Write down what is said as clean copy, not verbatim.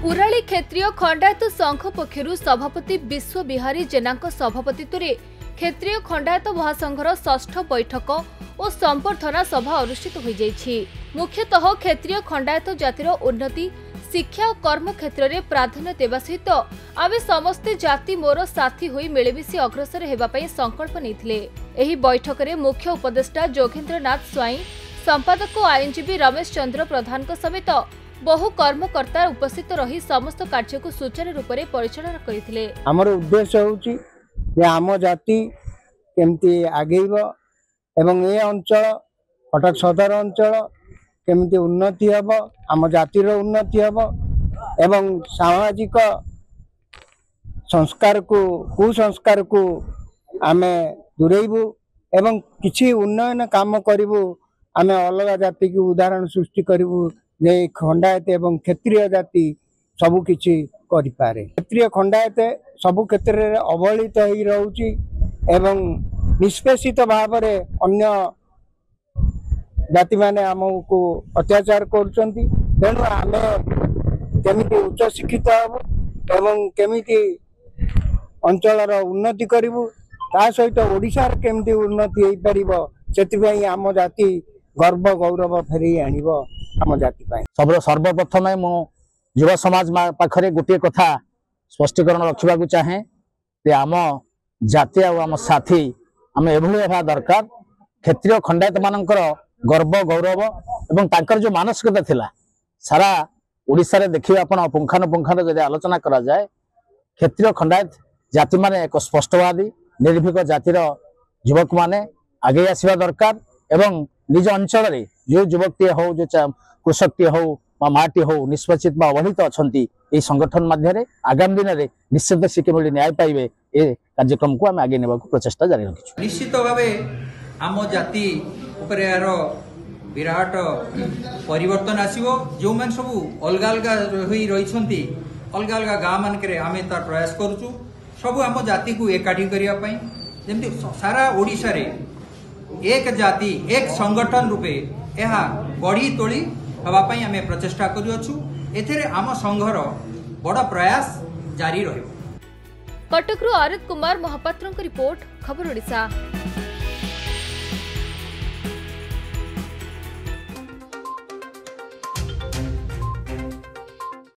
उराली क्षेत्रीय खंडायत संघ पक्षर सभापति विश्व बिहारी जेना सभापतित्व में क्षेत्रीय खंडायत महासंघर 6ठ बैठक और संबर्धना सभा अनुष्ठित हो जाइछि। मुख्यतः क्षेत्रीय खंडायत जातिर उन्नति शिक्षा और कर्म क्षेत्र में प्राधान्य देवा सहित आमे समस्ते जाति मोर साथी होई मिलेमिशि अग्रसर हेबा पई संकल्प नेथिले। एही बैठक में मुख्य उपदेष्टा जोगेन्द्र नाथ स्वाई संपादक आईनजीवी रमेश चंद्र प्रधान समेत बहु कर्मकर्ता उपस्थित रही समस्त कार्य को सुचारू रूप से परिचालन करथिले। हमर उद्देश्य होउची जे आम जाति केमती आगेइब एवं ए अंचल कटक सदर अंचल केमती उन्नति हब, आम जातिर उन्नति हब एवं सामाजिक संस्कार को कुसंस्कार को आमे दूरेबू एवं किछि उन्नयन काम करिबू। आमे अलग जाति की उदाहरण सृष्टि करिबू जे खंडायत एवं क्षेत्रीय जाति सबु किछि करि पारे। क्षेत्रीय खंडायत सबु क्षेत्र रे अवहेलित होई रहउची एवं निष्पेषित भाव रे अन्य जाति माने हमको अत्याचार करूचंती। तेणु आमे केमिति उच्च शिक्षित हबु एवं केमिति अंचलर उन्नति करिबु ता सहित ओडिसा रे केमिति उन्नति होई परिबो सेति पई आम जाति गर्व गौरव फेरी आनिबो आम जाति पई। सर्वप्रथम मु युवा समाज पाखरे गोटे कथा स्पष्टीकरण रखा चाहे कि आम जाति आम साथी आम एभली हेबा दरकार। क्षेत्रीय खंडायत मानकर गर्व गौरव एवं तांकर जो मानसिकता थिला सारा ओडिसा रे देखिए आपण पुंखानुपुंखान जदि आलोचना करा जाए क्षेत्रीय खंडायत जाति माने एक स्पष्टवादी निर्भीक जातिर युवक माने आगे आसवा दरकार एवं निज अंचल रे जो युवकटी हो जो कृषकटी हो माटी हो निष्पेषित अवहेलित अच्छा ये संगठन माध्यम आगामी दिन में निश्चित से किभली न्याय पाइबे ए कार्यक्रम को आम आगे नेबा प्रचेष्टा जारी रखिछु। निश्चित भाव आम जाति उपर यार विराट परिवर्तन आसीबो। जो मन सब अलग अलग रही अलग अलग गाँ मानक आम तार प्रयास करूचु सब आम जाति को एकाठी करने जमी सारा ओडिशा रे एक जाति एक संगठन रूपे यह गढ़ी तोली हवापाई आम प्रचेष्टा करूछु। एथिरे आम संघर बड़ प्रयास जारी रहिबो। कटकरू आरित कुमार महापात्रଙ୍କ रिपोर्ट खबर ओडिशा।